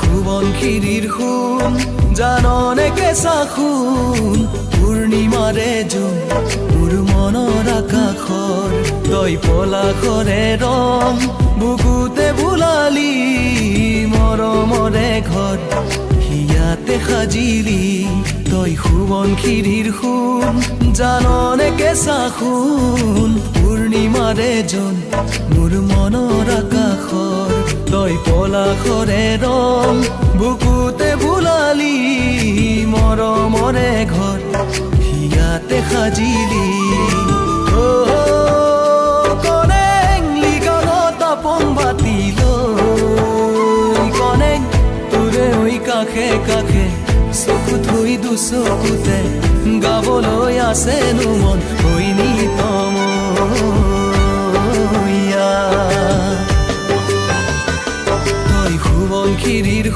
সুবনখিৰিৰ সোণ জাননে কেঁচা সোণ পূৰ্ণিমাৰে জোন মোৰ মনৰ আকাশৰ তই পলাশৰে ৰং বুকুতে বোলালি মৰমৰে ঘৰ হিয়াতে সাজিলি তই সুবনখিৰিৰ সোণ জাননে কেঁচা সোণ পূৰ্ণিমাৰে জোন মোৰ মনৰ আকাশৰ তই পলাশৰে ৰং বুকুতে বোলালি মৰমৰে ঘৰ হিয়াতে সাজিলি কনেং লিগানত আপন বাতিলৈ কনেং তোৰে হৈ কাষে কাষে চকু থৈ দুচকুতে গাবলৈ আছেনো মন হৈনি তই সুবনখিৰিৰ